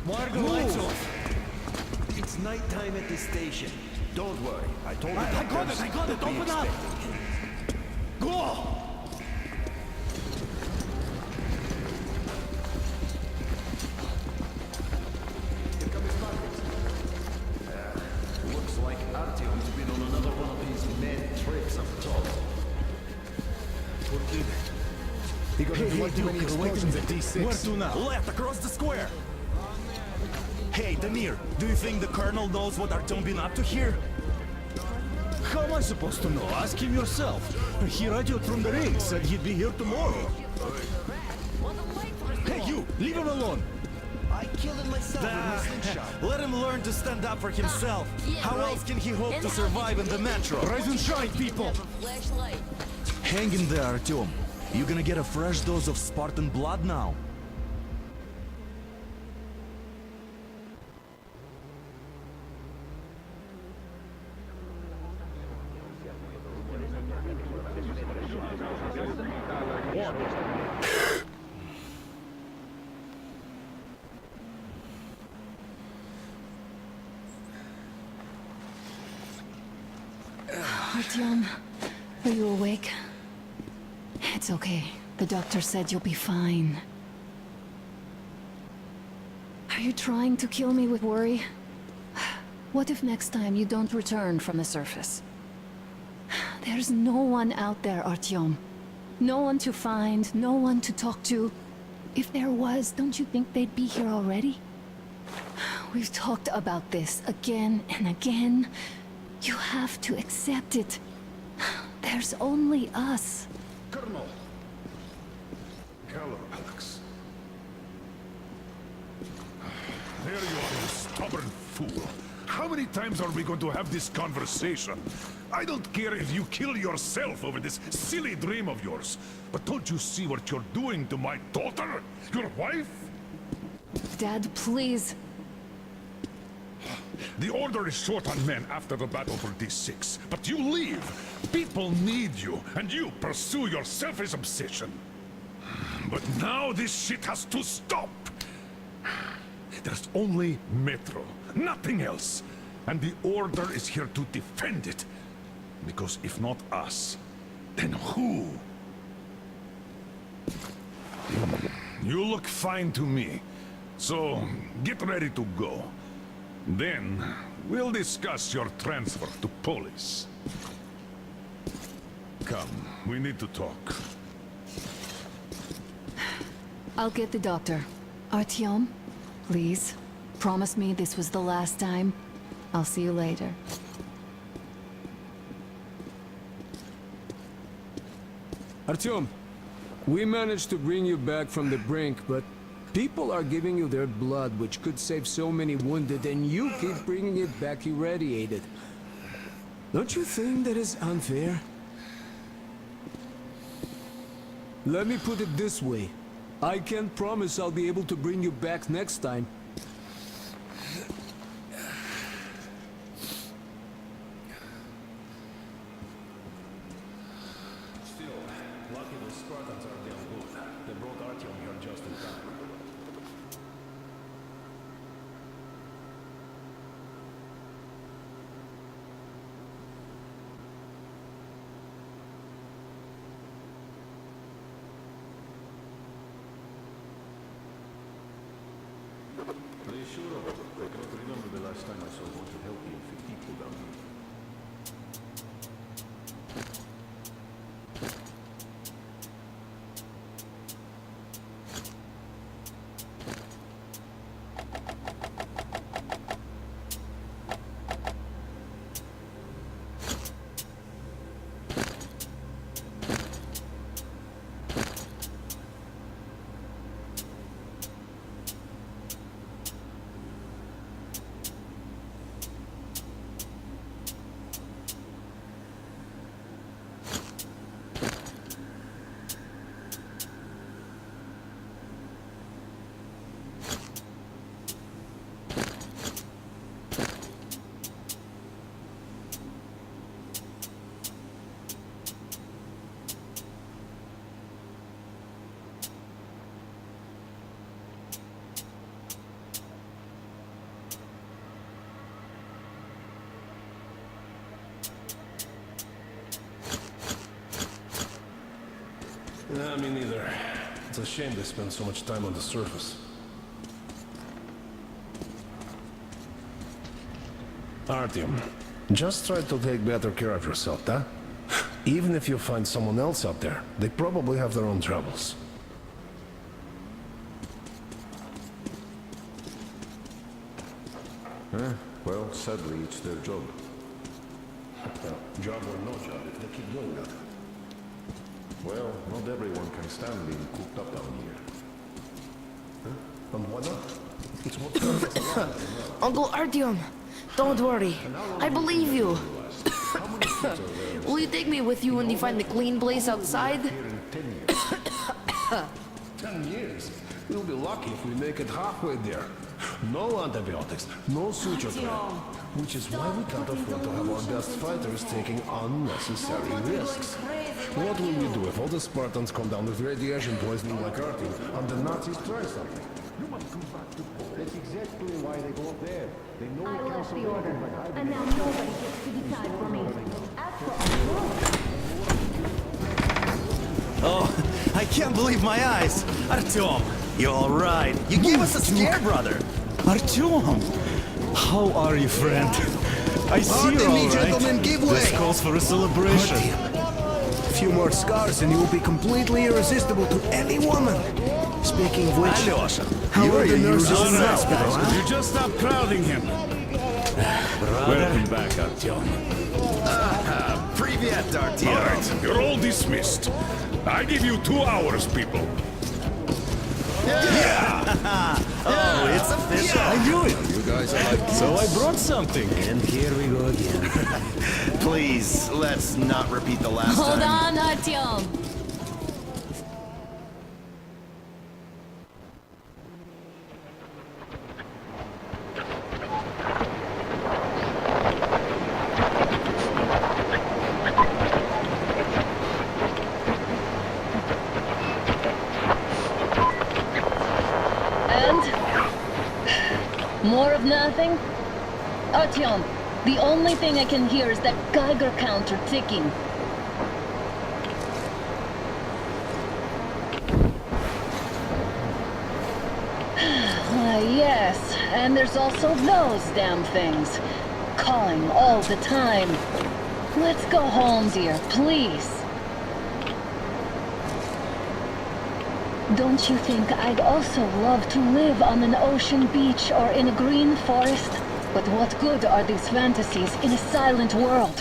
Why are the lights off? It's nighttime at the station. Don't worry. I told you. I got it! Open up! Go! Looks like Artyom's been on another one of these mad trips up top. Poor kid. He got way too many explosions at D6. Where to now? Left, across the square! Hey, Damir, do you think the Colonel knows what Artyom been up to here? How am I supposed to know? Ask him yourself. He radioed from the ring, said he'd be here tomorrow. Hey, you! Leave him alone! I killed him myself with my slingshot. Let him learn to stand up for himself. How else can he hope to survive in the metro? Rise and shine, people! Hang in there, Artyom. You gonna get a fresh dose of Spartan blood now. Artyom, are you awake? It's okay. The doctor said you'll be fine. Are you trying to kill me with worry? What if next time you don't return from the surface? There's no one out there, Artyom. No one to find, no one to talk to. If there was, don't you think they'd be here already? We've talked about this again and again. You have to accept it. There's only us. Colonel! Hello, Alex. There you are, you stubborn fool. How many times are we going to have this conversation? I don't care if you kill yourself over this silly dream of yours. But don't you see what you're doing to my daughter? Your wife? Dad, please. The Order is short on men after the battle for D6. But you leave. People need you, and you pursue your selfish obsession. But now this shit has to stop. There's only Metro, nothing else. And the Order is here to defend it. Because if not us, then who? You look fine to me. So, get ready to go. Then, we'll discuss your transfer to Polis. Come, we need to talk. I'll get the doctor. Artyom, please, promise me this was the last time. I'll see you later. Artyom, we managed to bring you back from the brink, but people are giving you their blood, which could save so many wounded, and you keep bringing it back irradiated. Don't you think that is unfair? Let me put it this way. I can't promise I'll be able to bring you back next time. Still, lucky the Spartans are damn good. They brought Artyom here just in time. Are you sure of it? I cannot remember the last time I saw one to help you if people down here. Nah, me neither. It's a shame they spend so much time on the surface. Artyom, just try to take better care of yourself, huh? Even if you find someone else out there, they probably have their own troubles. Well, sadly, it's their job. Well, job or no job, if they keep doing that. Well, not everyone can stand being cooped up down here. And why not? It's what Uncle Artyom, don't worry. I believe you. Will you take me with you when you find the clean place outside? 10 years. We'll be lucky if we make it halfway there. No antibiotics, no suture thread. Which is why we can't afford to have our best fighters taking unnecessary risks. What will we do if all the Spartans come down with radiation poisoning like Artyom and the Nazis try something? You must come back to... That's exactly why they go up there. They know I we can't left the survive order, by hiding. and now nobody gets to decide for me. As for Oh, I can't believe my eyes. Artyom, you're all right. You gave us a scare, brother. Artyom! How are you, friend? I see Pardon you're me, all right. gentlemen, give This way. calls for a celebration. A few more scars and you will be completely irresistible to any woman. Speaking of which, Alyosha, how are the nurses in the All right, hospital, huh? you just stop crowding him. Welcome back, Artyom. Привет, Artyom. All right, you're all dismissed. I give you 2 hours, people. Oh, it's official. I knew it. You guys are like... So I brought something. And here we go again. Please, let's not repeat the last Hold time. on, Artyom. More of nothing? Artyom, the only thing I can hear is that Geiger counter ticking. Yes, and there's also those damn things. Calling all the time. Let's go home, dear, please. Don't you think I'd also love to live on an ocean beach or in a green forest? But what good are these fantasies in a silent world?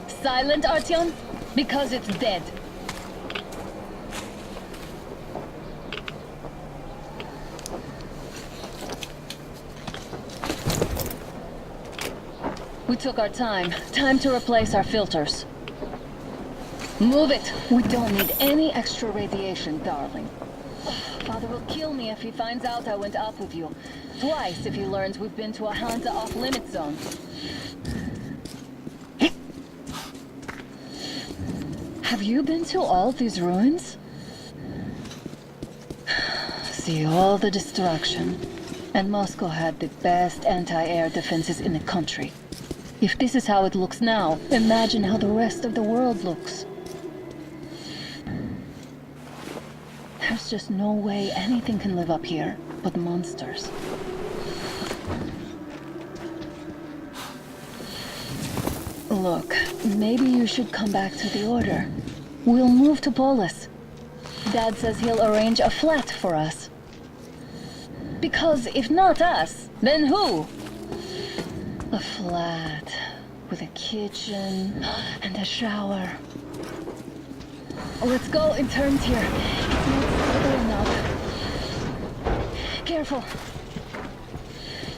Silent, Artyom? Because it's dead. We took our time. Time to replace our filters. Move it! We don't need any extra radiation, darling. Father will kill me if he finds out I went up with you. Twice if he learns we've been to a Hansa off-limit zone. Have you been to all these ruins? See all the destruction. And Moscow had the best anti-air defenses in the country. If this is how it looks now, imagine how the rest of the world looks. There's just no way anything can live up here but monsters. Look, maybe you should come back to the Order. We'll move to Polis. Dad says he'll arrange a flat for us. Because if not us, then who? A flat with a kitchen and a shower. Let's go in turns here. It's not stable enough. Careful.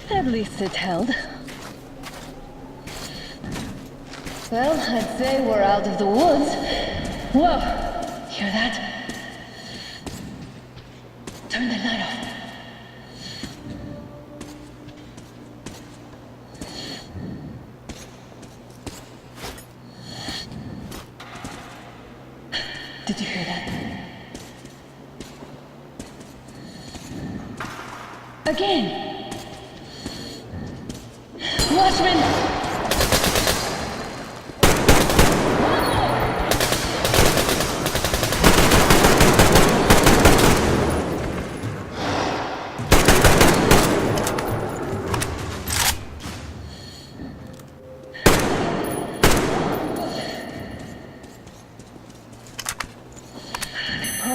At least it held. Well, I'd say we're out of the woods. Whoa! Hear that? Turn the light off. Did you hear that? Again! Watchmen!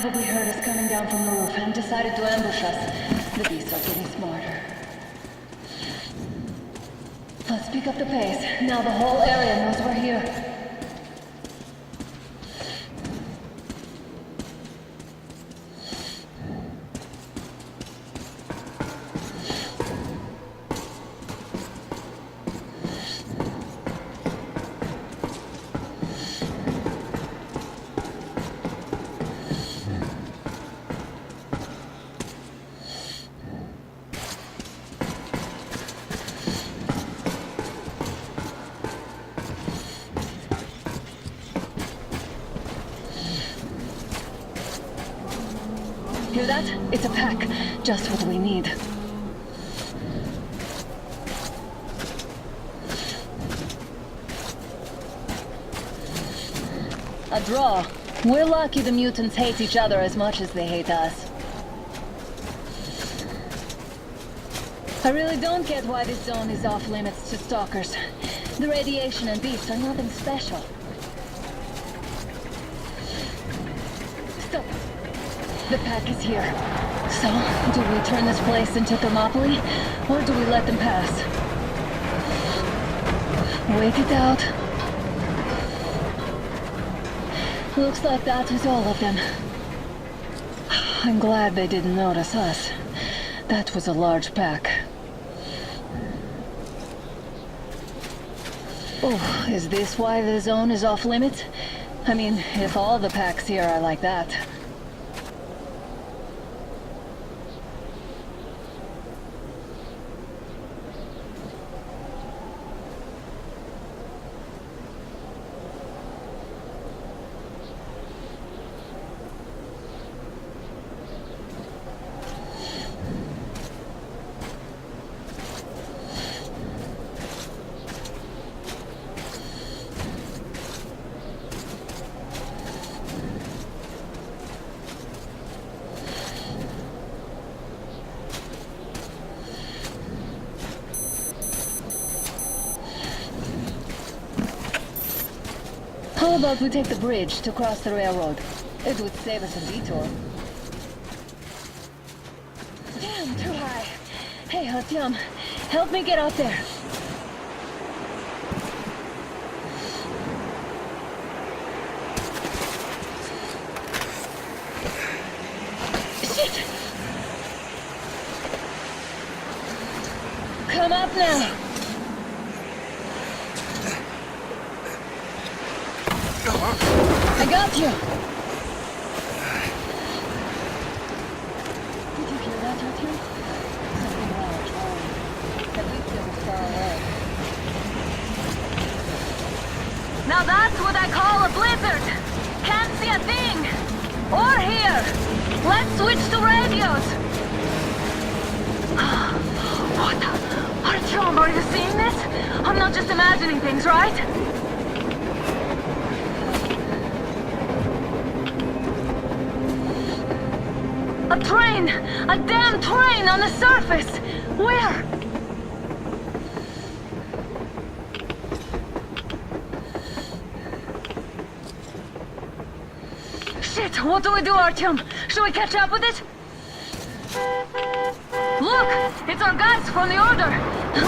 probably heard us coming down from the roof and decided to ambush us. The beasts are getting smarter. Let's pick up the pace. Now the whole area knows we're here. Hear that? It's a pack. Just what we need. A draw. We're lucky the mutants hate each other as much as they hate us. I really don't get why this zone is off limits to stalkers. The radiation and beasts are nothing special. Stop. The pack is here. So, do we turn this place into Thermopylae, or do we let them pass? Wait it out. Looks like that was all of them. I'm glad they didn't notice us. That was a large pack. Oh, is this why the zone is off limits? I mean, if all the packs here are like that. How about we take the bridge to cross the railroad? It would save us a detour. Damn, too high. Hey, Artyom, help me get out there. Shit! Come up now. I got you! Did you hear that, Artyom? Something large, rolling. At least it was far away. Now that's what I call a blizzard! Can't see a thing! Or hear! Let's switch to radios! What the? Artyom, are you seeing this? I'm not just imagining things, right? A train! A damn train on the surface! Where? Shit! What do we do, Artyom? Should we catch up with it? Look! It's our guys from the Order!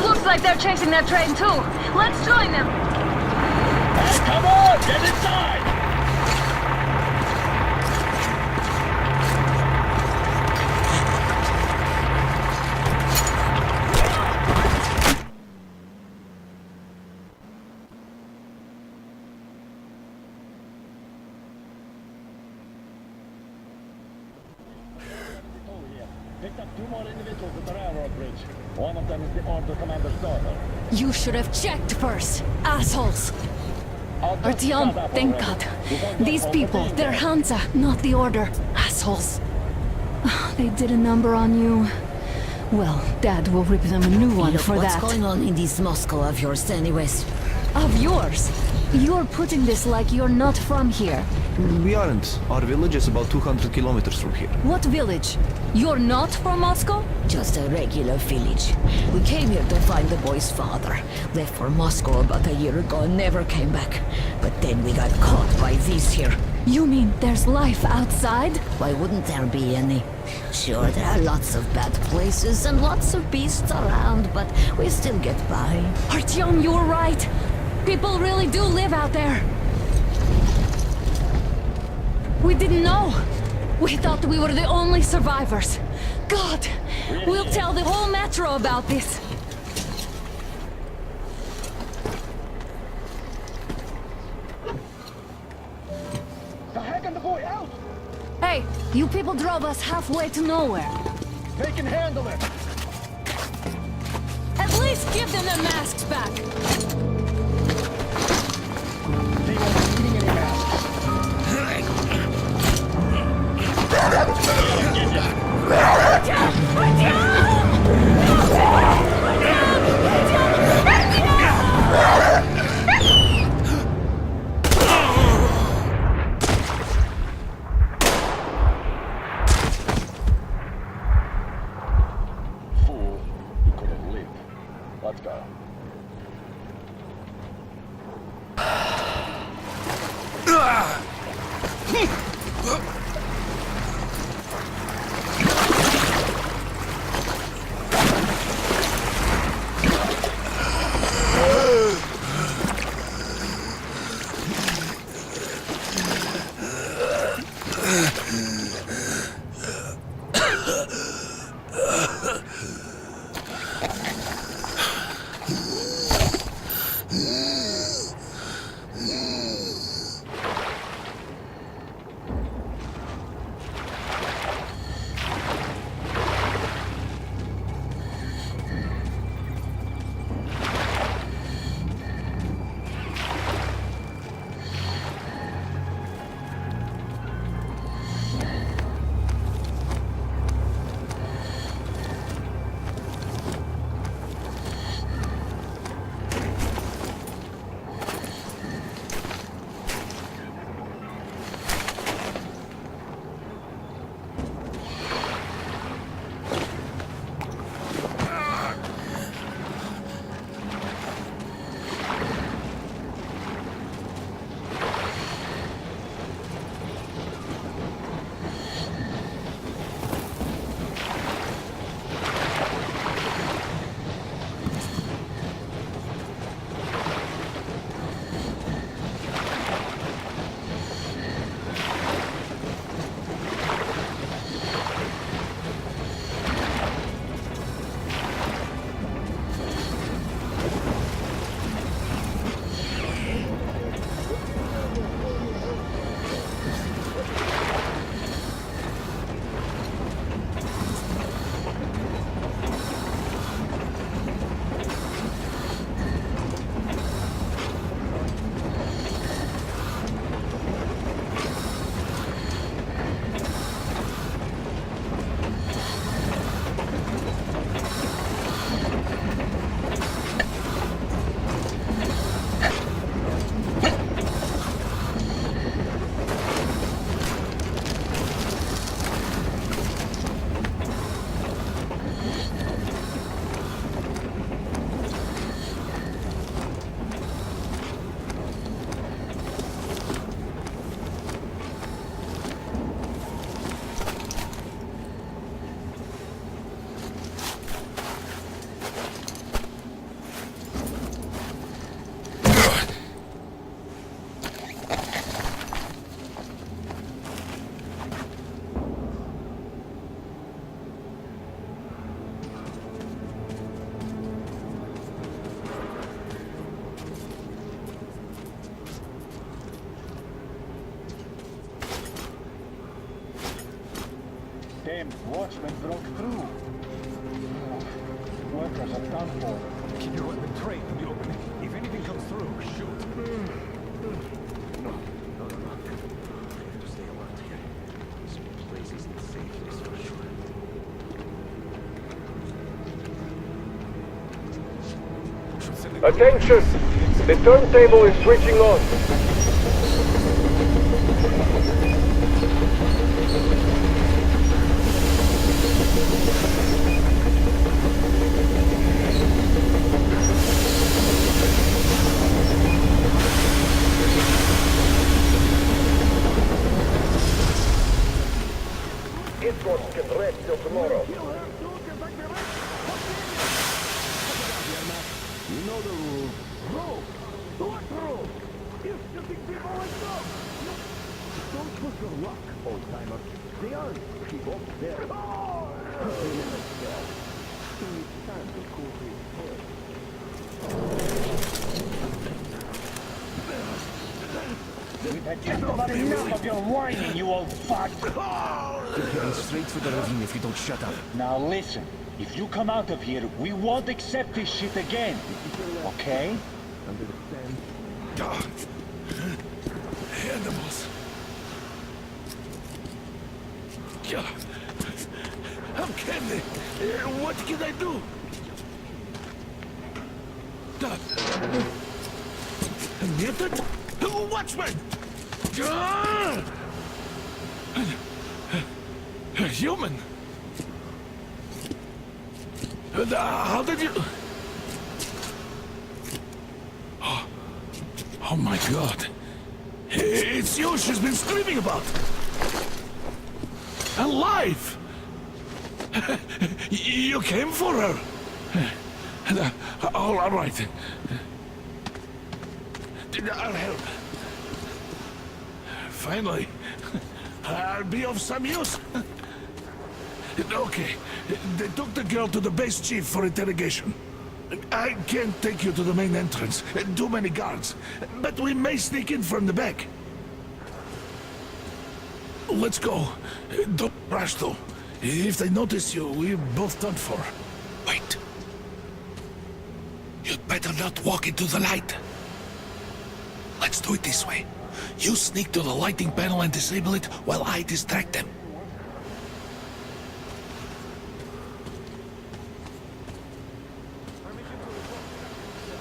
Looks like they're chasing that train too. Let's join them! Hey, come on! Get inside! Picked up 2 more individuals at the railroad bridge. One of them is the Order commander's daughter. You should have checked first, assholes! Artyom, thank God. These people, they're Hansa, not the Order. Assholes. They did a number on you. Well, Dad will rip them a new one for that. What's going on in this Moscow of yours anyways? Of yours? You're putting this like you're not from here. We aren't. Our village is about 200 kilometers from here. What village? You're not from Moscow? Just a regular village. We came here to find the boy's father. Left for Moscow about a year ago and never came back. But then we got caught by these here. You mean there's life outside? Why wouldn't there be any? Sure, there are lots of bad places and lots of beasts around, but we still get by. Artyom, you were right. People really do live out there. We didn't know. We thought we were the only survivors. God, we'll tell the whole metro about this. Hey, you people drove us halfway to nowhere. They can handle it. At least give them their masks back. They won't be needing any masks. Fool, he could have lived. Let's go. Damn watchmen broke through. Workers are done for. Keep your weapon trained in the opening. If anything comes through, shoot. No. I have to stay alert here. This place isn't safe, that's for sure. Attention! The turntable is switching on. luck, old timer. They aren't people. They're... It's time to cool his head. We've had just about enough of your whining, you old fuck! You're heading straight for the ravine if you don't shut up. Now listen, if you come out of here, we won't accept this shit again. Okay? Under the sand. God. Animals. God. How can they? What can I do? God. Mutant? Watchman! A human? How did you... Oh my God. It's you she's been screaming about. Alive! You came for her. All right. I'll help. Finally, I'll be of some use. Okay, they took the girl to the base chief for interrogation. I can't take you to the main entrance. Too many guards. But we may sneak in from the back. Let's go. Don't rush, though. If they notice you, we're both done for. Wait. You'd better not walk into the light. Let's do it this way. You sneak to the lighting panel and disable it while I distract them.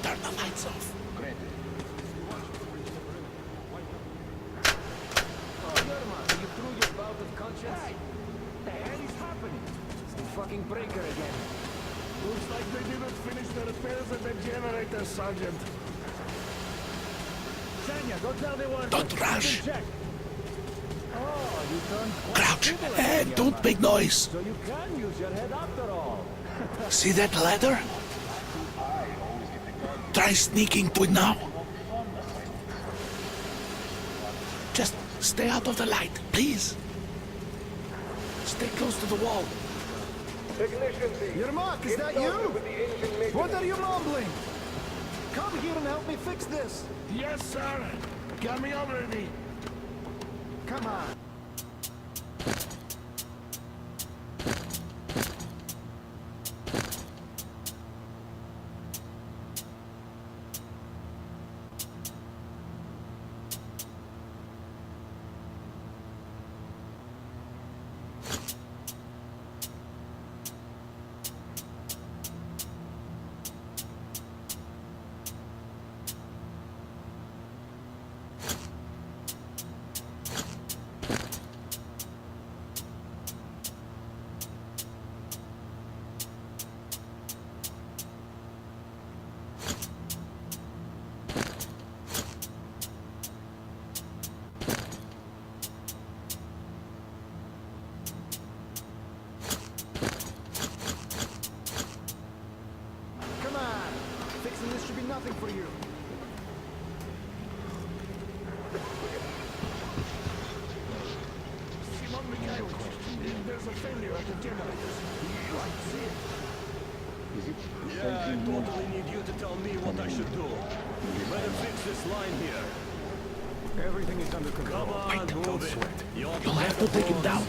Turn the lights off. You threw your bout of conscience? Hey, the hell is happening? It's the fucking breaker again. Looks like they didn't finish the repairs at the generator, Sergeant. Don't rush. Crouch and don't make noise. So you can use your head after all. See that ladder? Try sneaking to it now. Just stay out of the light, please. Stay close to the wall. Technician team. Yermak, is that you? What are you mumbling? Come here and help me fix this. Yes, sir. Got me already. Come on. This should be nothing for you. Simon Mikhail, there's a failure at the generators. I see it. Yeah, I totally need you to tell me what I should do. You better fix this line here. Everything is under control. Come on, Don't sweat. You'll have to take him down.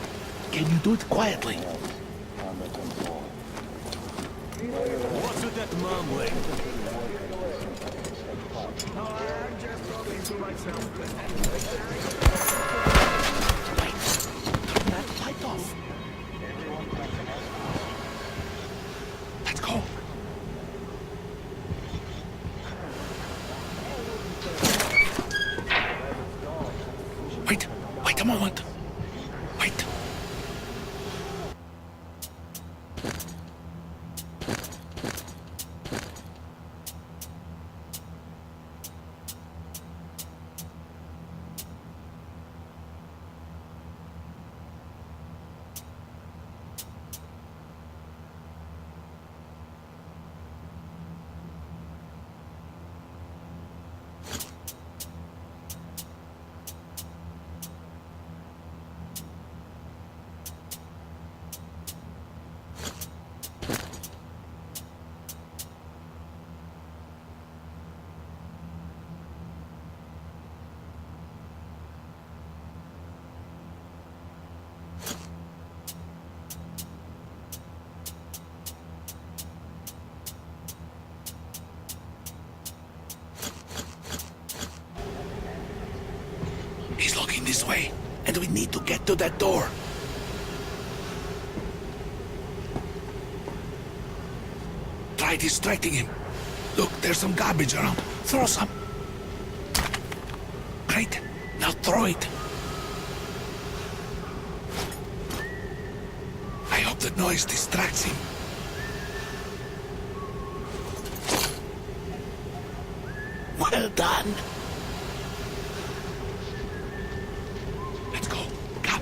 Can you do it quietly? What's with that mumbling? I'm just talking to myself. Wait. Turn that light off. Let's go. Wait a moment. Wait. walking this way, and we need to get to that door. Try distracting him. Look, there's some garbage around. Throw some. Great. Now throw it. I hope the noise distracts him. Well done. Let's go. Come.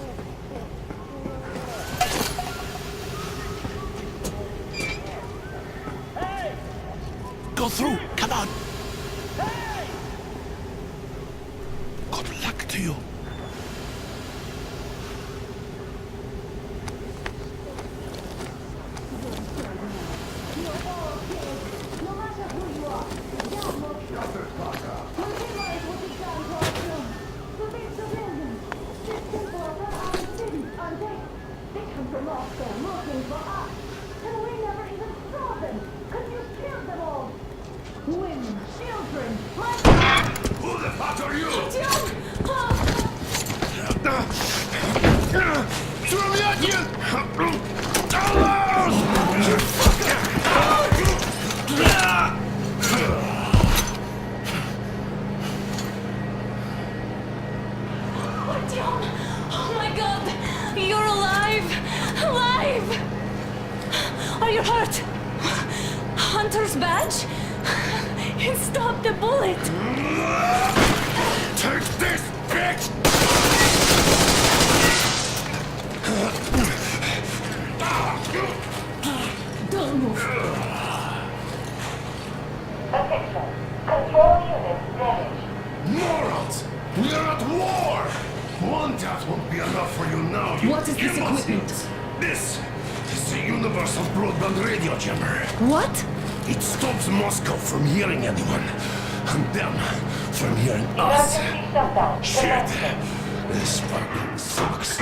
Go through. Come on. Good luck to you. Who the fuck are you? Oh my god! You're alive! Alive! Are you hurt? Hunter's badge? It stopped the bullet! Take this, bitch! Don't move. Attention. Control units damaged. Morons! We are at war! One death won't be enough for you now, you What is this imbeciles. equipment? This is the universal broadband radio jammer. What? It stops Moscow from hearing anyone, and them from hearing us. Emergency shutdown. Shit! This fucking sucks.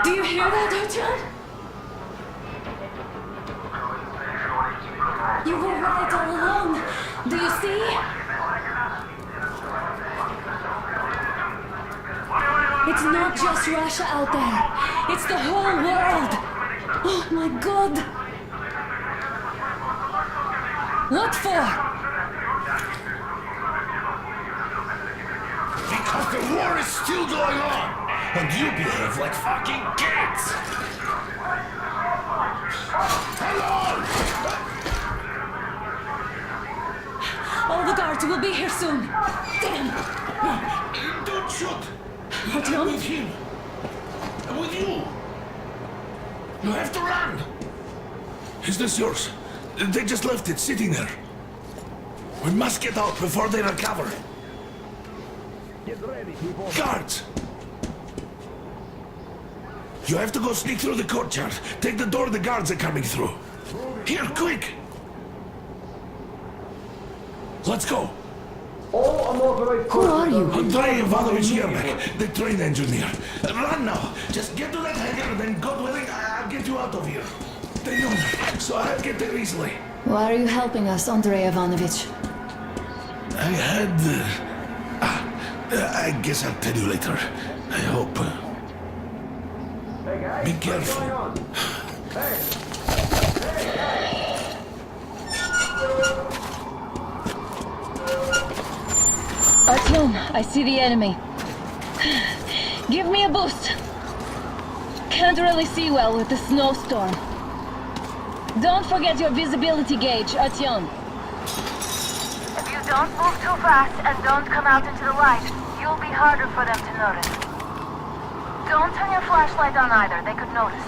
Do you hear that, Artyom? You were right all along. Do you see? It's not just Russia out there. It's the whole world. Oh my god. What for? Because the war is still going on, and you behave like fucking kids! Hello! All the guards will be here soon. Damn. Don't shoot! Artyom? With him! With you! You have to run! Is this yours? They just left it sitting there. We must get out before they recover. Get ready, people. Guards! You have to go sneak through the courtyard. Take the door the guards are coming through. Here, quick! Let's go. All unauthorized Who are you? Andrei Ivanovich Yermak, the train engineer. Run now. Just get to that hangar, then God willing, I'll get you out of here. They know me, so I'll get there easily. Why are you helping us, Andrei Ivanovich? I had... I guess I'll tell you later. I hope. Hey guys, Be what's careful. going on? Hey! Artyom, I see the enemy. Give me a boost. Can't really see well with the snowstorm. Don't forget your visibility gauge, Artyom. If you don't move too fast and don't come out into the light, you'll be harder for them to notice. Don't turn your flashlight on either, they could notice.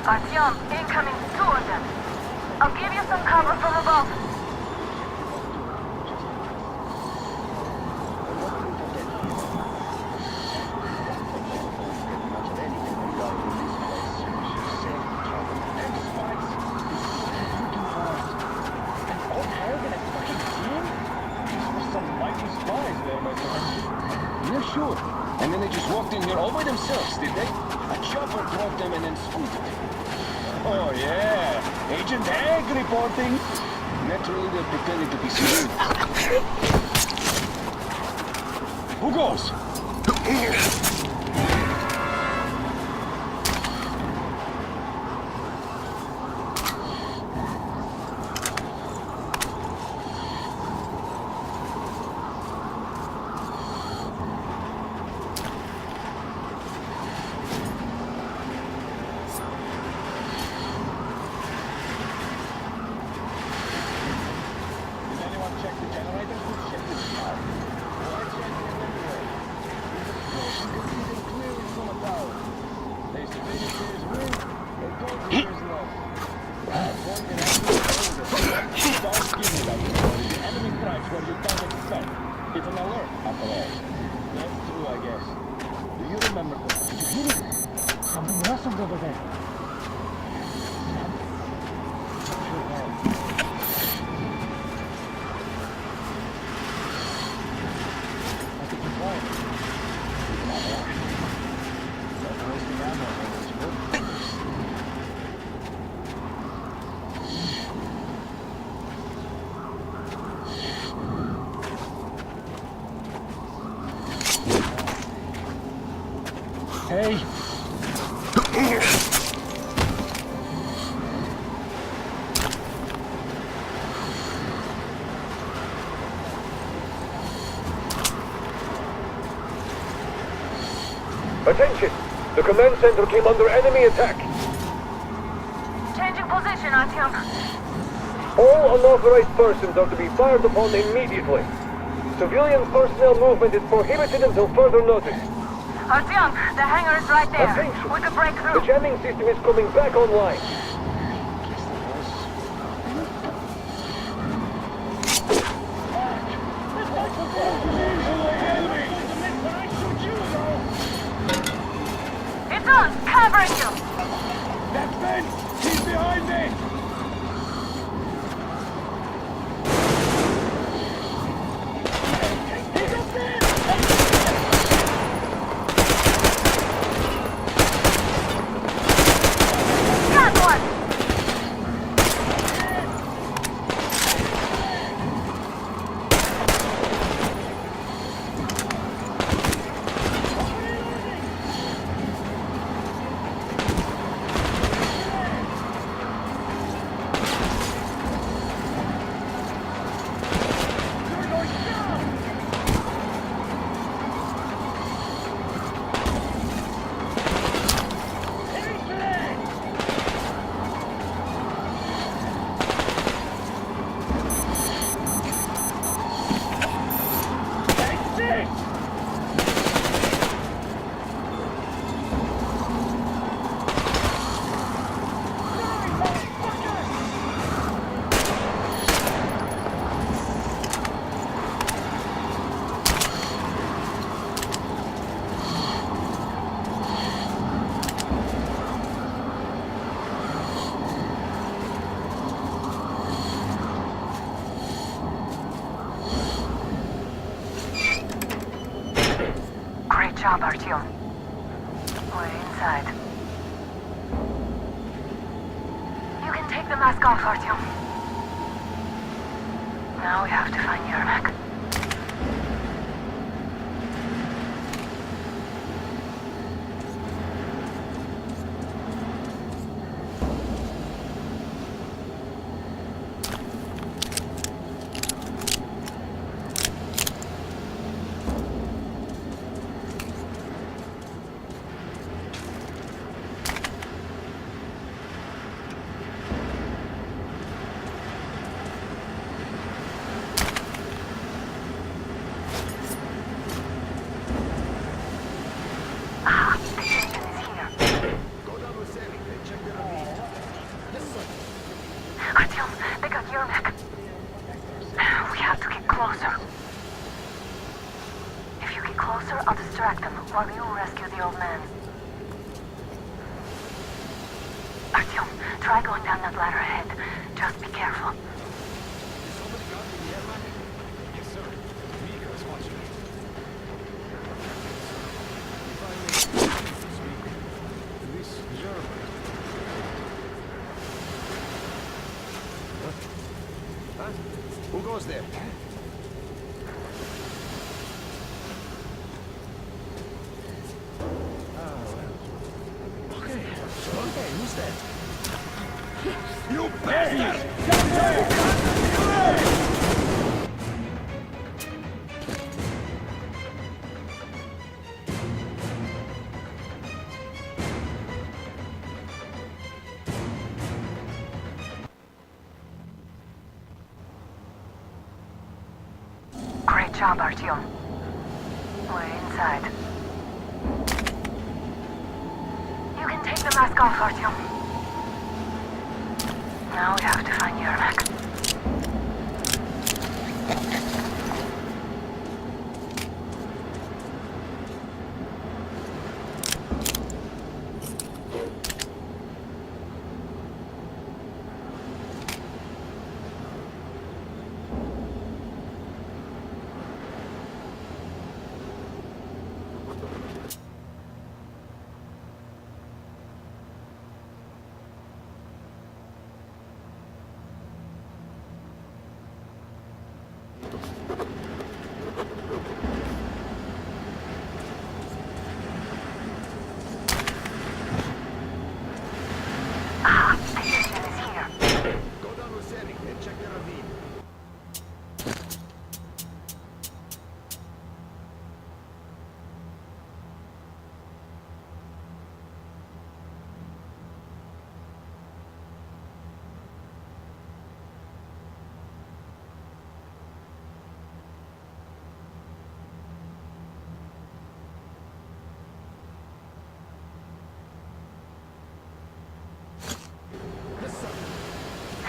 Artyom, incoming, 2 of them. I'll give you some cover from above. Yeah, sure. And then they just walked in here all by themselves, did they? A chopper dropped them and then scooted. Oh, yeah. Agent Egg reporting. Naturally, they're pretending to be civilians. Who goes? It's an alert, after all. That's true, I guess. Do you remember what? Did you hear it? Something rustled over there. I think you're right. Don't waste the ammo, Holmes. Hey! Attention! The command center came under enemy attack. Changing position, Artyom. All unauthorized persons are to be fired upon immediately. Civilian personnel movement is prohibited until further notice. Artyom, the hangar is right there. Attention. We could break The through. jamming system is coming back online. It's us, covering you. That fence! He's behind me! Got one. Great job, Artyom. We're inside. You can take the mask off, Artyom. Now we have to find Yermak. distract them while you rescue the old man. Artyom, try going down that ladder ahead. Just be careful. Yes, sir. Mika is watching. This German. Huh? Who goes there? Okay, who's that? You bastard! Great job, Artyom. We're inside. You can take the mask off, Artyom. Now we have to find Yermak.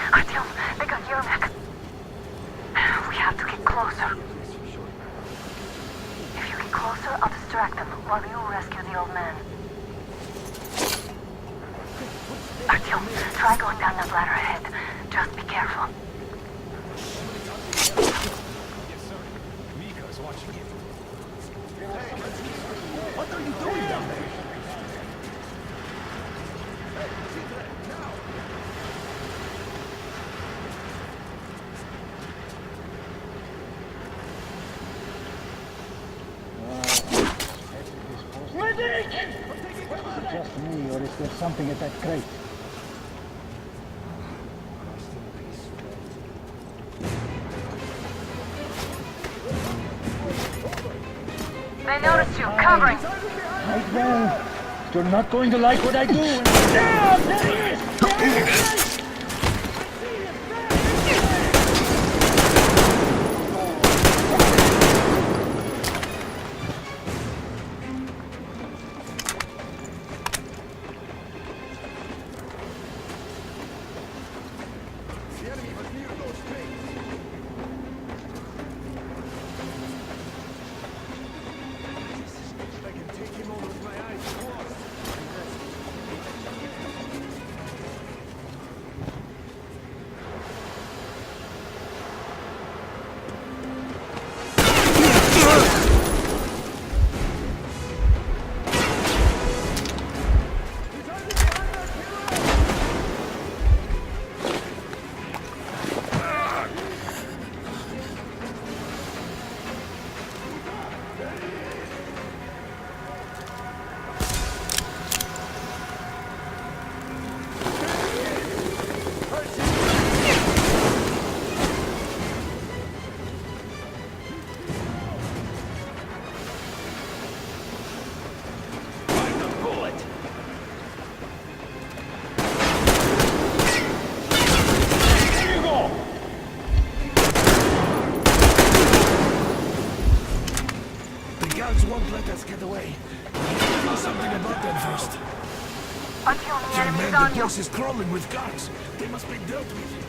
Artyom, they got Yermak. We have to get closer. If you get closer, I'll distract them while you rescue the old man. Artyom, try going down that ladder ahead. Just be careful. Yes, sir. Mika is watching. What are you doing down there? Hey, sit there, now! Medic! Is it just me, or is there something at that crate? They noticed you. Covering. Right well. You're not going to like what I do. There he is! There he is! won't let us get away. We need to do something about them first. Until the Young enemy's man, on the you. place is crawling with guards. They must be dealt with.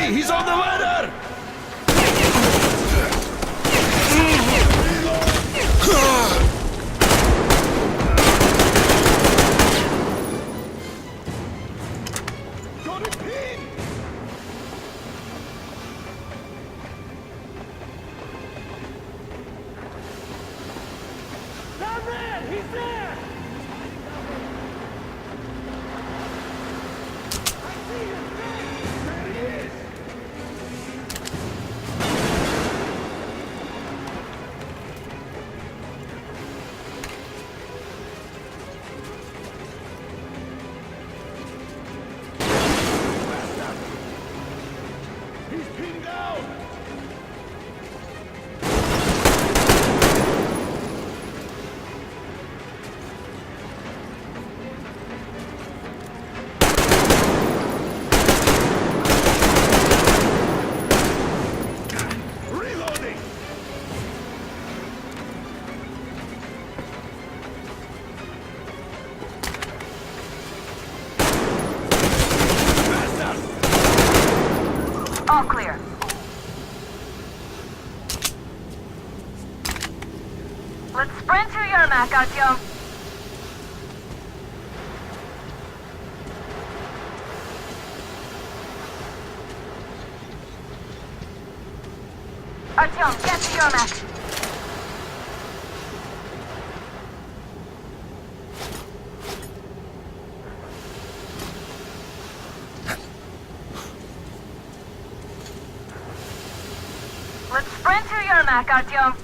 He's on the ladder! Got it pinned! Down there! He's there! I see his face! There he is! He's pinned down! Reloading! All clear. Let's sprint to Yermak, Artyom. Artyom, get to Yermak. Let's sprint to Yermak, Artyom.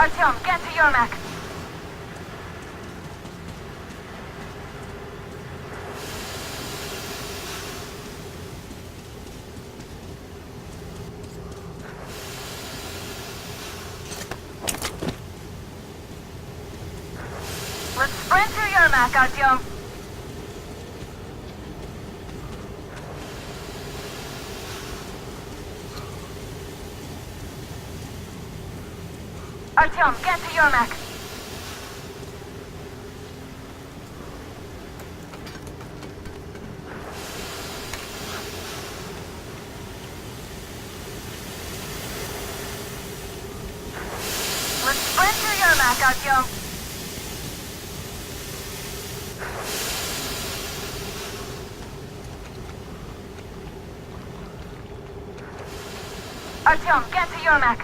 Artyom, get to Yermak. Let's sprint to Yermak, Artyom. Artyom, get to Yermak. Let's sprint to Yermak, Artyom. Artyom, get to Yermak. Let's sprint to Yermak, Artyom. Artyom, get to Yermak.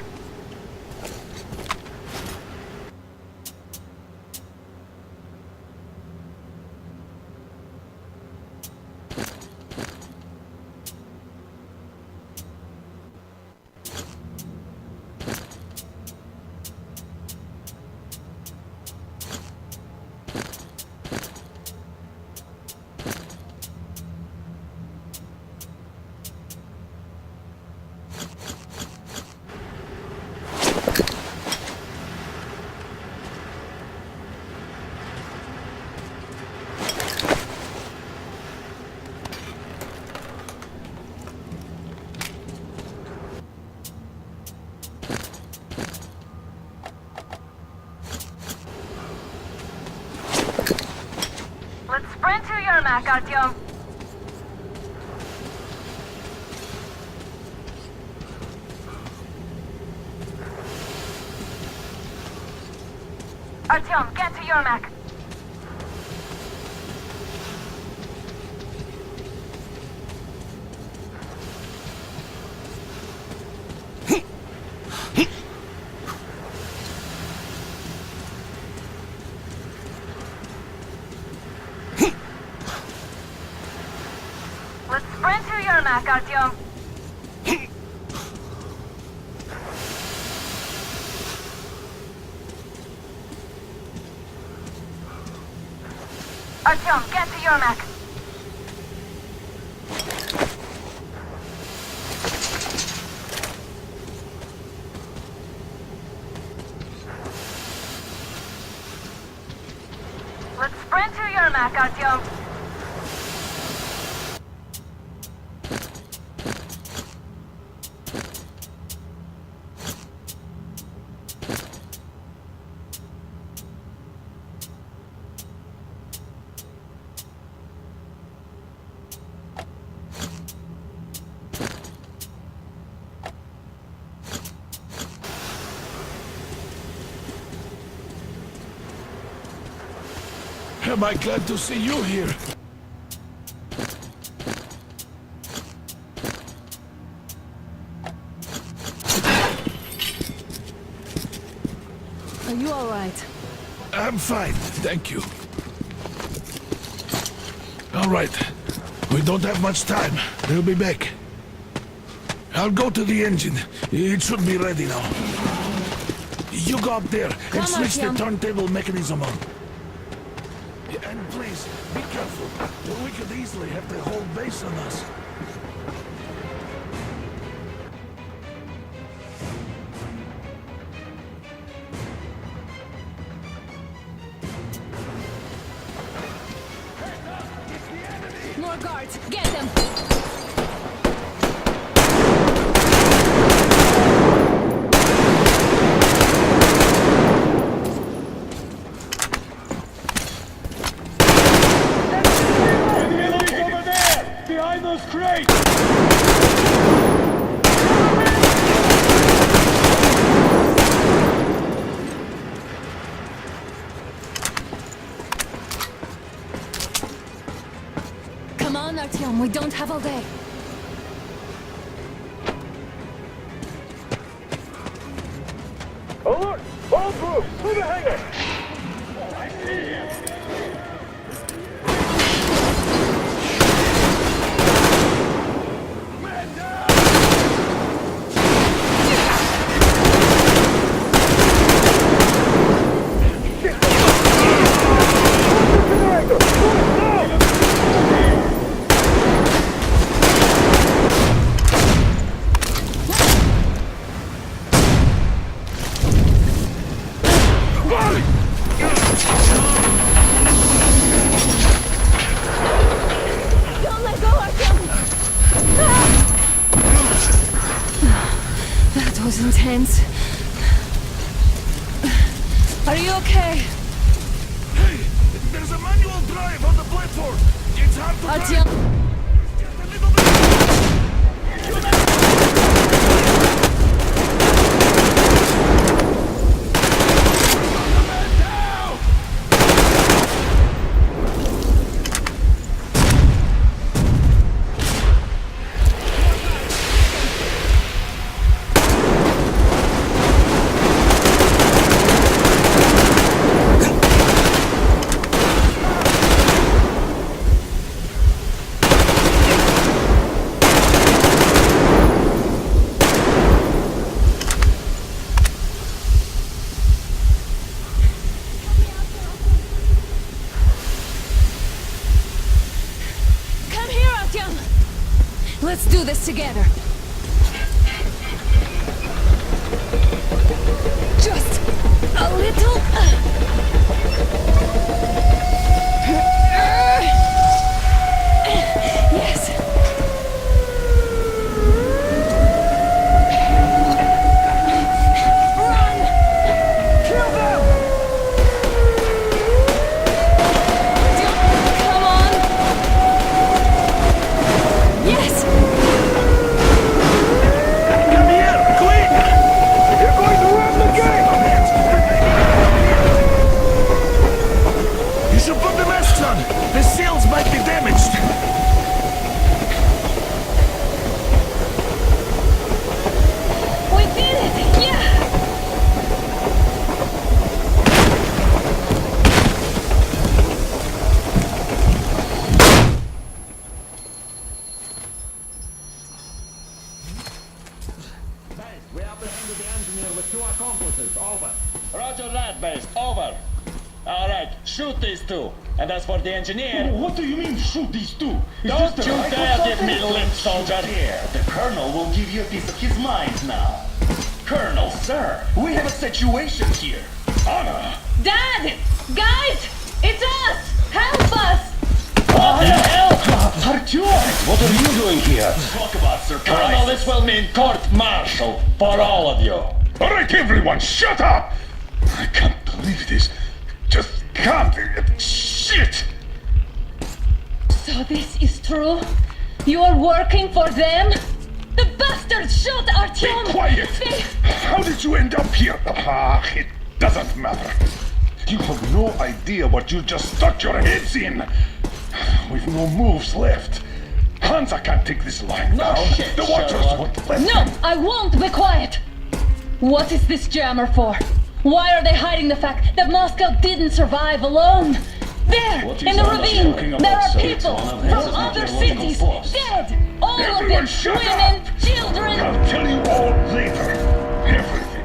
Let's sprint to Yermak, Artyom. Artyom, get to Yermak. Let's sprint to Yermak, Artyom. Artyom, get to Yermak. Let's sprint to Yermak, Artyom. Let's sprint to Yermak, Artyom. Artyom, get to Yermak. Let's sprint to Yermak, Artyom. Let's sprint to Yermak, Artyom. Let's sprint to Yermak, Artyom. Artyom, get to Yermak. Let's sprint to Yermak, Artyom. Am I glad to see you here? Are you all right? I'm fine, thank you. All right, we don't have much time. They'll be back. I'll go to the engine. It should be ready now. You go up there and switch the turntable mechanism on. And please, be careful. We could easily have the whole base on us. More guards! Get them! Behind those crates! Come on, Artyom, we don't have all day. Alert! All groups, to the hangar! Don't let go, Artyom! That was intense. Are you okay? Hey, there's a manual drive on the platform. It's hard to drive. Artyom! Just a little bit. Come here, Artyom! Let's do this together. Just a little... Yes. Run! Kill them! Come on! Yes! Come here, quick! You're going to run the gate! You should put the masks on. The seals might be damaged. We did it! Yeah! We apprehended the engineer with 2 accomplices. Over. Roger that, base. Over. Alright, shoot these two. And as for the engineer... What do you mean, shoot these two? Is Don't this the you rifle dare give something? me lip, soldier! Here, the Colonel will give you a piece of his mind now. Colonel, sir, we have a situation here. Anna! Dad! Guys! It's us! Help us! What the hell? Artyom! What are you doing here? Talk about surprise. Colonel, this will mean court-martial for all of you. All right, everyone, shut up! I can't believe this. Just can't. Shit! So this is true? You're working for them? The bastards shot Artyom! Be quiet! How did you end up here? It doesn't matter. You have no idea what you just stuck your heads in. We've no moves left. Hansa can't take this line down. shit, The Watchers Sherlock. won't let No, them. I won't be quiet! What is this jammer for? Why are they hiding the fact that Moscow didn't survive alone? There, What in is the Anna ravine, talking there about, are sir? people It's one of from his other meteorological cities, force. dead! All of Everyone them, shut women, children! I'll tell you all later. Everything.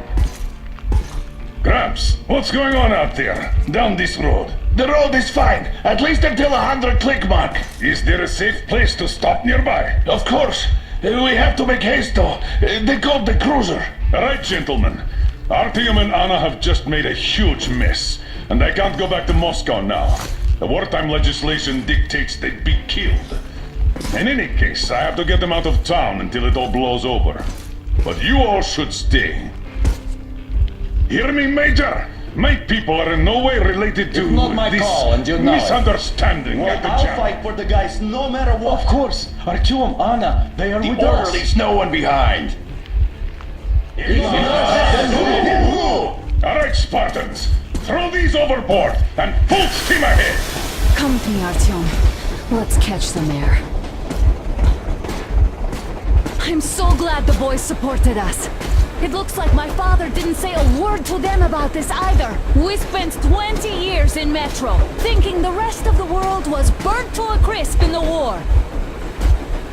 Gramps, what's going on out there? Down this road? The road is fine, at least until 100 click mark. Is there a safe place to stop nearby? Of course. We have to make haste though. They called the cruiser. All right, gentlemen. Artyom and Anna have just made a huge mess, and they can't go back to Moscow now. The wartime legislation dictates they'd be killed. In any case, I have to get them out of town until it all blows over. But you all should stay. Hear me, Major? My people are in no way related to It's not my this call, and you know it. misunderstanding at the jam. for the guys no matter what. Of course, Artyom, Anna, they are The with us. orderlies, no one behind. All right, Spartans. Throw these overboard and full steam ahead. Come to me, Artyom. Let's catch the mayor. I'm so glad the boys supported us. It looks like my father didn't say a word to them about this either. We spent 20 years in Metro, thinking the rest of the world was burnt to a crisp in the war.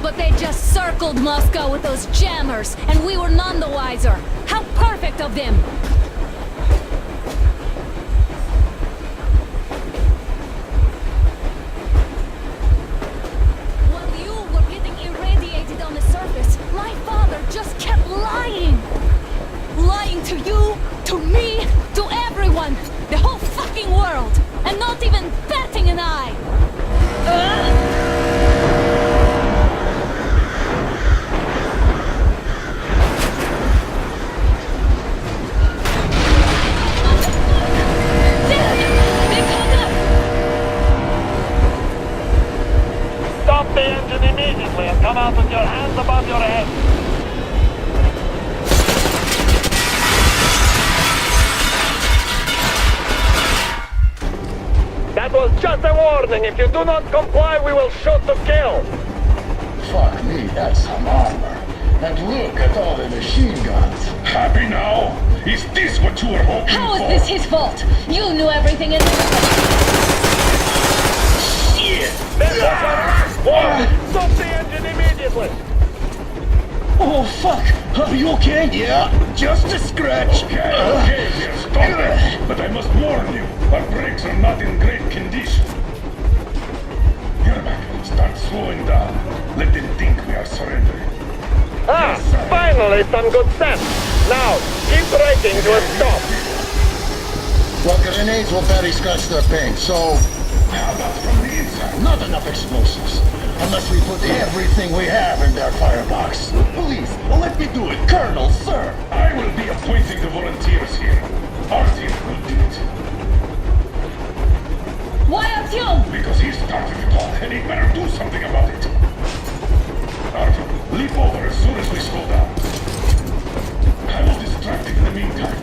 But they just circled Moscow with those jammers, and we were none the wiser. How perfect of them! While you were getting irradiated on the surface, my father just kept lying! Lying to you, to me, to everyone! The whole fucking world! And not even batting an eye! Stop the engine immediately and come out with your hands above your head. That was just a warning. If you do not comply, we will shoot to kill. Fuck me, that's some armor. And look at all the machine guns. Happy now? Is this what you were hoping How for? is this his fault? You knew everything and... Shit! Stop the engine immediately. Oh fuck! Are you okay? Yeah, just a scratch. Okay, we're stopping. But I must warn you, our brakes are not in great condition. Yermak, start slowing down. Let them think we are surrendering. Finally some good sense. Now, keep braking to a stop. Well, grenades will barely scratch their paint, so... How about from the inside? Not enough explosives. Unless we put everything we have in their firebox. Please, let me do it, Colonel, sir. I will be appointing the volunteers here. Our team will do it. Why Artyom? Because he started it all, and he better do something about it. Artyom, leap over as soon as we slow down. I will distract him in the meantime.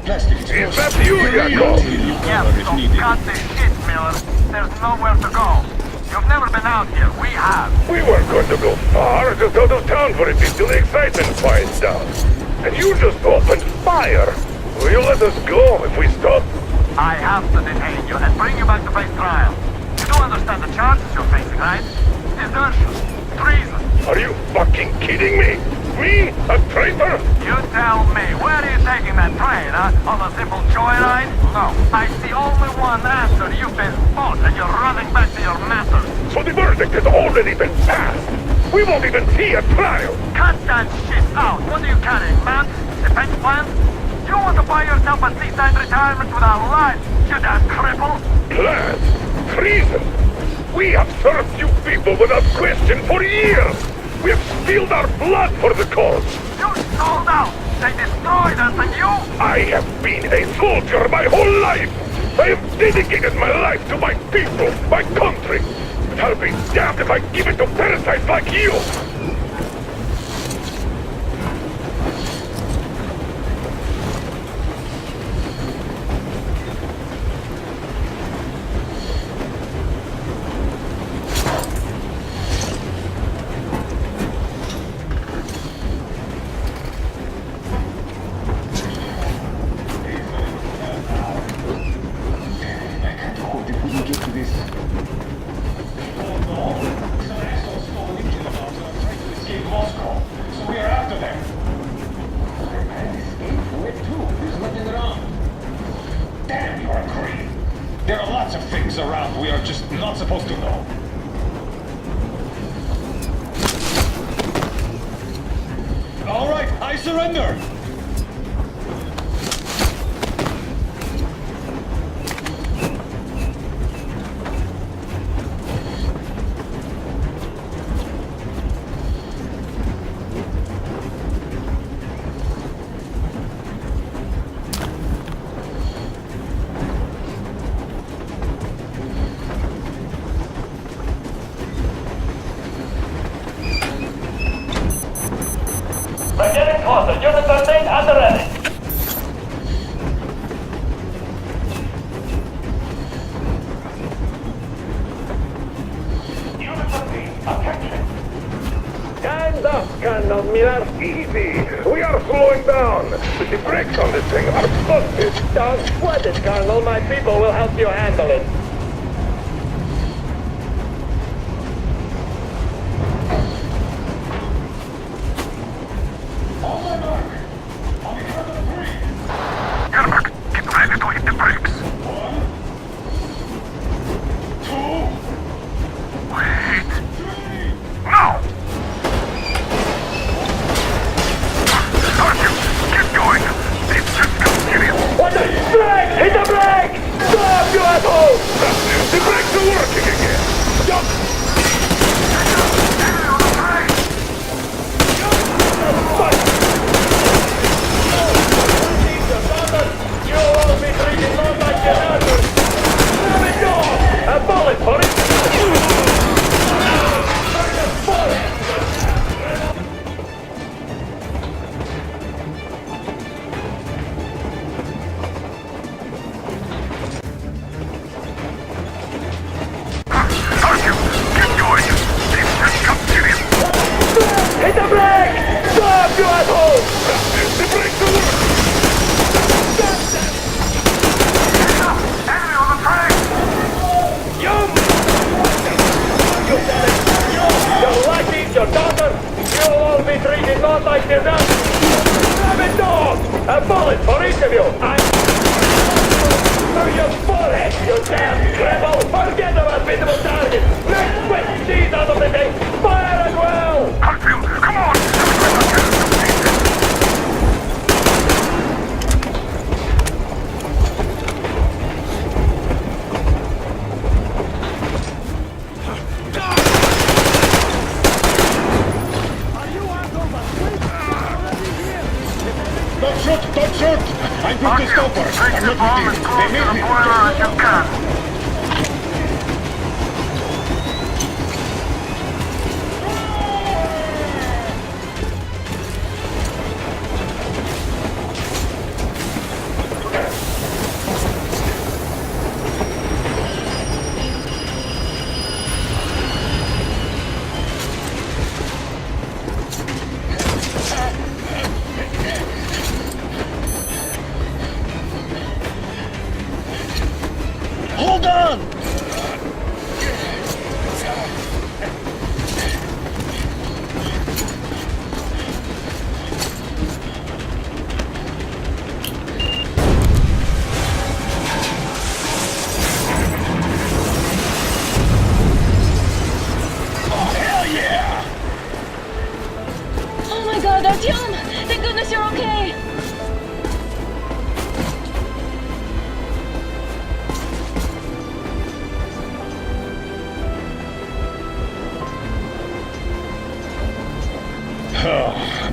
Plastic explosives. Is that you, Yakov? Cut this shit, Miller. There's nowhere to go. You've never been out here. We have. We weren't going to go far, just out of town for a bit till the excitement quiets down. And you just opened fire. Will you let us go if we stop? I have to detain you and bring you back to face trial. You do understand the charges you're facing, right? Desertion, treason. Are you fucking kidding me? Me? A traitor? You tell me, where are you taking that train, huh? On a simple joyride? No. I see only one answer. You've been spotted and you're running back to your masters. So the verdict has already been passed. We won't even see a trial. Cut that shit out. What are you carrying, man? Defense plans? You want to buy yourself a seaside retirement without life, you damn cripple? Plans? Treason? We have served you people without question for years. We have spilled our blood for the cause. You sold out. They destroyed us and you? I have been a soldier my whole life. I have dedicated my life to my people, my country. But I'll be damned if I give it to parasites like you. There are lots of things around we are just not supposed to know. All right, I surrender! We're getting closer. Units are made and ready. Units of peace, attention! Stand up, Colonel Miller. Easy. We are slowing down. But the brakes on this thing are busted. Don't sweat it, Colonel. My people will help you handle it. Get ready to hit the brakes. 1, 2, Wait. Now! Sergeant, get going. It's just mysterious. What the brake! Hit the brake! Stop, you asshole! the brakes are working again. Jump! You'll all be treated more like your others. Let me go! A bullet for it! Sergeant, get going. It's just mysterious. Hit the brake! Stop, you asshole! The brakes are working. Enemy on the train! You said it! Your lackeys, your daughters, you'll all be treated not like your nuts! Grab it, dog! A bullet for each of you! Through your forehead, you damn cripple! Forget about visible targets! Let's switch these out of the thing! Fire as well! Hartfield, come on! Don't shoot! Don't shoot! I put the stopper. Take I'm the not bomb with as you. close They to the made me. boiler as you can. Hold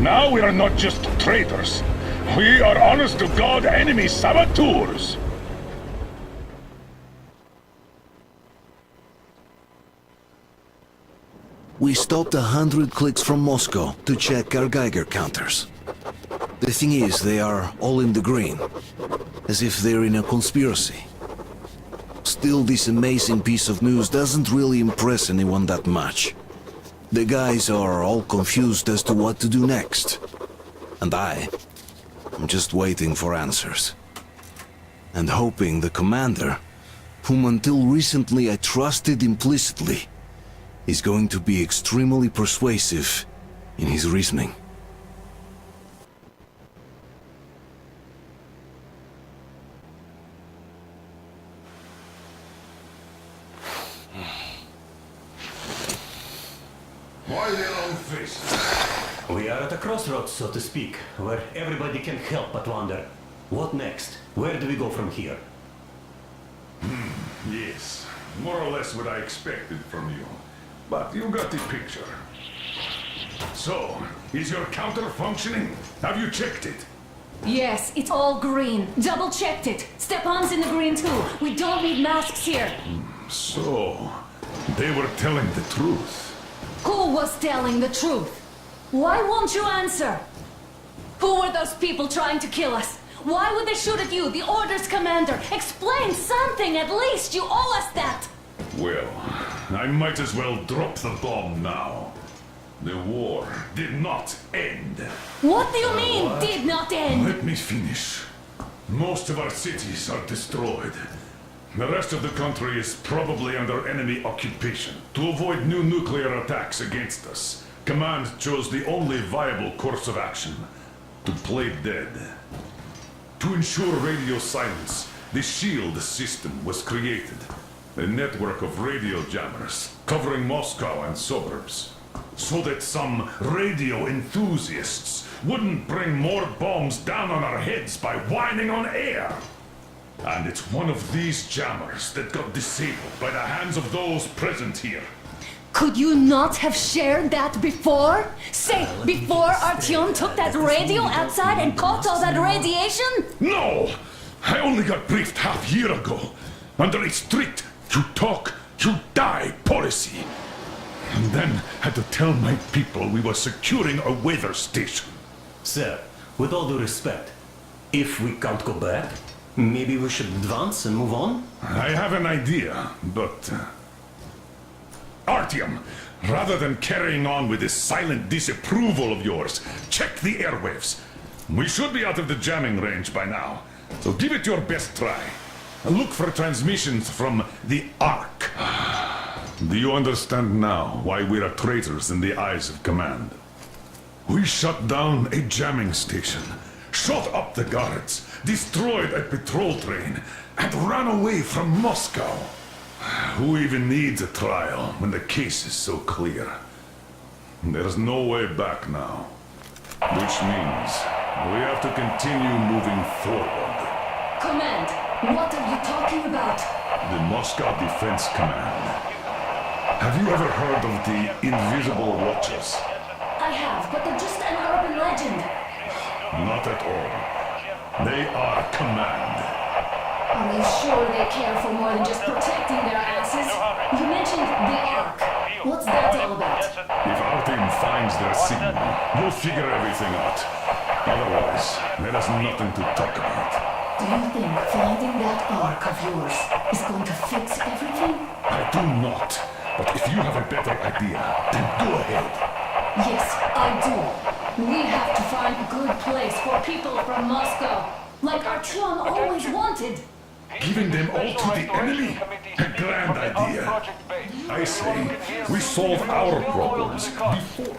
Now we are not just traitors. We are honest-to-God enemy saboteurs. We stopped 100 clicks from Moscow to check our Geiger counters. The thing is, they are all in the green, as if they're in a conspiracy. Still, this amazing piece of news doesn't really impress anyone that much. The guys are all confused as to what to do next. And I'm just waiting for answers. And hoping the commander, whom until recently I trusted implicitly, is going to be extremely persuasive in his reasoning. Why their own faces? We are at a crossroads, so to speak, where everybody can help but wonder. What next? Where do we go from here? Yes, more or less what I expected from you. But you got the picture. So, is your counter functioning? Have you checked it? Yes, it's all green. Double-checked it. Stepan's in the green too. We don't need masks here. So, they were telling the truth. Who was telling the truth? Why won't you answer? Who were those people trying to kill us? Why would they shoot at you, the Order's commander? Explain something, at least! You owe us that! Well, I might as well drop the bomb now. The war did not end. What do you mean, did not end? Let me finish. Most of our cities are destroyed. The rest of the country is probably under enemy occupation. To avoid new nuclear attacks against us, Command chose the only viable course of action: to play dead. To ensure radio silence, the SHIELD system was created. A network of radio jammers covering Moscow and suburbs. So that some radio enthusiasts wouldn't bring more bombs down on our heads by whining on air. And it's one of these jammers that got disabled by the hands of those present here. Could you not have shared that before? Say, before Artyom took that radio outside and caught all that radiation? No! I only got briefed half-year ago, under a strict you talk, you die policy. And then had to tell my people we were securing a weather station. Sir, with all due respect, if we can't go back, maybe we should advance and move on? I have an idea, but... Artyom, rather than carrying on with this silent disapproval of yours, check the airwaves. We should be out of the jamming range by now, so give it your best try. Look for transmissions from the Ark. Do you understand now why we are traitors in the eyes of Command? We shut down a jamming station, shot up the guards, destroyed a patrol train, and ran away from Moscow. Who even needs a trial when the case is so clear? There's no way back now. Which means we have to continue moving forward. Command, what are you talking about? The Moscow Defense Command. Have you ever heard of the Invisible Watchers? I have, but they're just an urban legend. Not at all. They are Command. Are you sure they care for more than just protecting their asses? You mentioned the Ark. What's that all about? If our team finds their signal, we'll figure everything out. Otherwise, there is nothing to talk about. Do you think finding that Ark of yours is going to fix everything? I do not. But if you have a better idea, then go ahead. Yes, I do. We have to find a good place for people from Moscow, like Artyom always wanted. Giving them all to the enemy? A grand idea. I say, we solve our problems before...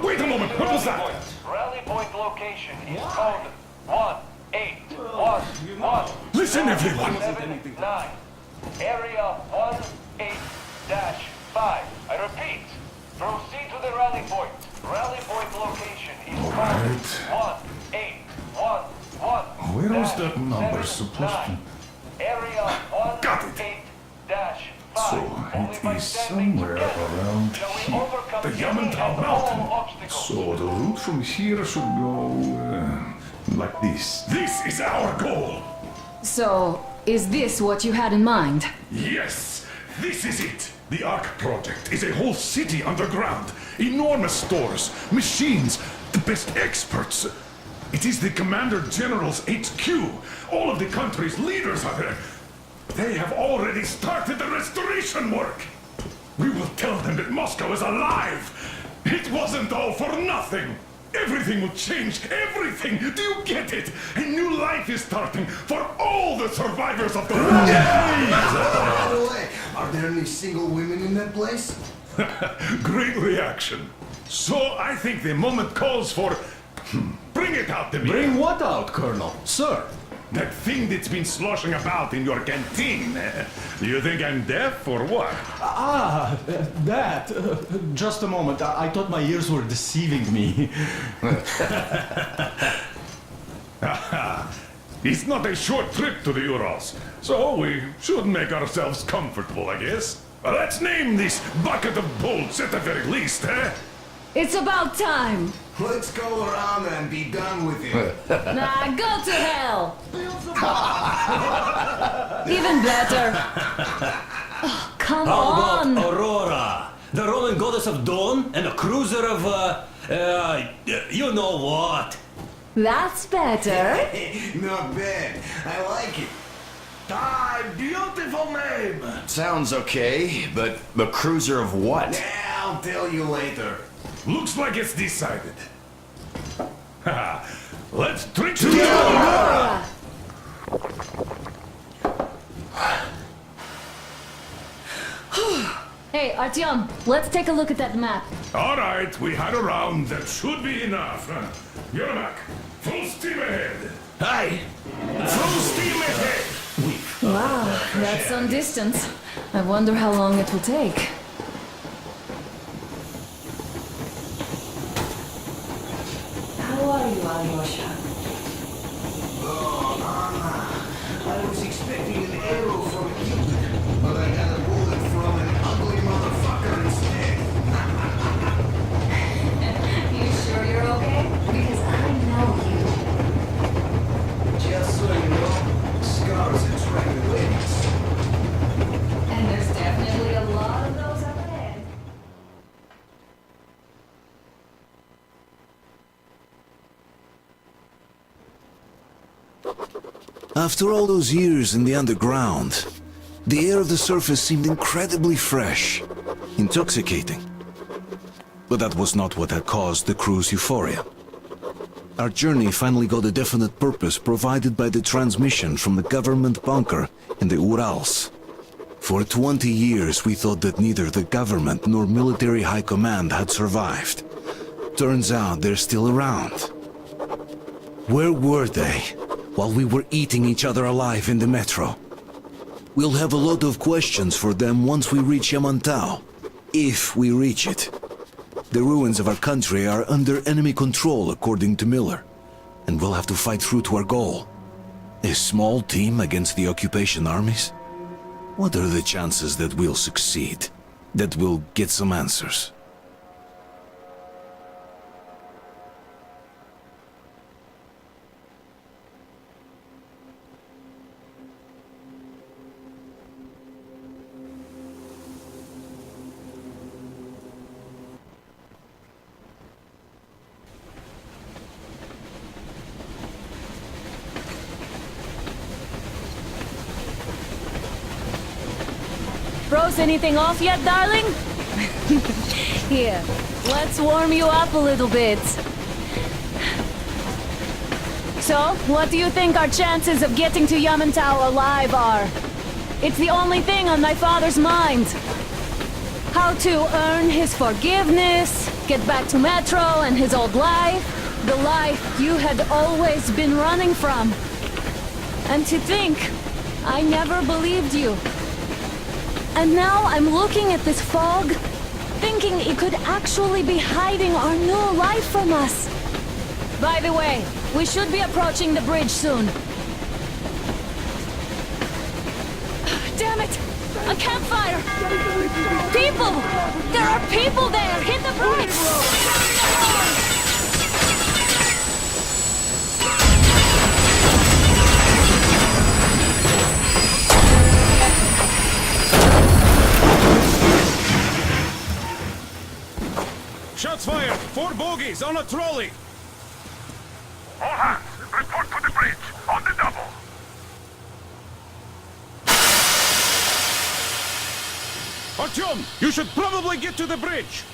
Wait a moment, what was that? Rally point location is code 1811. Listen, everyone! 79. Area 18-5. I repeat, proceed to the rally point. Rally point location is code 1811. Where was that number supposed to... Area 18-5. So, It is somewhere around here. The Yamantau Mountain. So the route from here should go like this. This is our goal. So, is this what you had in mind? Yes, this is it. The Ark Project is a whole city underground. Enormous stores, machines, the best experts. It is the Commander General's HQ. All of the country's leaders are there. They have already started the restoration work. We will tell them that Moscow is alive. It wasn't all for nothing. Everything will change. Everything. Do you get it? A new life is starting for all the survivors of the war. By the way, are there any single women in that place? Great reaction. So I think the moment calls for... Bring it out to me. Bring what out, Colonel? Sir? That thing that's been sloshing about in your canteen. Do you think I'm deaf or what? That. Just a moment. I thought my ears were deceiving me. It's not a short trip to the Urals, so we should make ourselves comfortable, I guess. Let's name this bucket of bolts at the very least, eh? It's about time! Let's go around and be done with it. Nah, go to hell! Even better. Oh, come on! How about Aurora? The Roman goddess of dawn and a cruiser of, you know what? That's better. Not bad. I like it. Beautiful name! Sounds okay, but the cruiser of what? Yeah, I'll tell you later. Looks like it's decided. Let's drink to the Aurora! Hey, Artyom, let's take a look at that map. All right, we had a round. That should be enough. Yermak, full steam ahead. Hi! Full steam ahead! Wow, that's some distance. I wonder how long it will take. How are you, Alyosha? Oh, Anna. I was expecting an arrow from a Cupid, but I got a bullet from an ugly motherfucker instead. You sure you're okay? Because I know you. Just so you know, scars attract ladies. And there's definitely a lot of those up ahead. After all those years in the underground, the air of the surface seemed incredibly fresh, intoxicating. But that was not what had caused the crew's euphoria. Our journey finally got a definite purpose provided by the transmission from the government bunker in the Urals. For 20 years we thought that neither the government nor military high command had survived. Turns out they're still around. Where were they while we were eating each other alive in the metro? We'll have a lot of questions for them once we reach Yamantau, if we reach it. The ruins of our country are under enemy control, according to Miller, and we'll have to fight through to our goal. A small team against the occupation armies? What are the chances that we'll succeed? That we'll get some answers? Froze anything off yet, darling? Here, let's warm you up a little bit. So, what do you think our chances of getting to Yamantau alive are? It's the only thing on my father's mind. How to earn his forgiveness, get back to Metro and his old life, the life you had always been running from. And to think, I never believed you. And now I'm looking at this fog, thinking it could actually be hiding our new life from us. By the way, we should be approaching the bridge soon. Damn it! A campfire! People! There are people there! Hit the brakes! Shots fired! 4 bogies on a trolley! All hands, report to the bridge, on the double. Artyom, you should probably get to the bridge!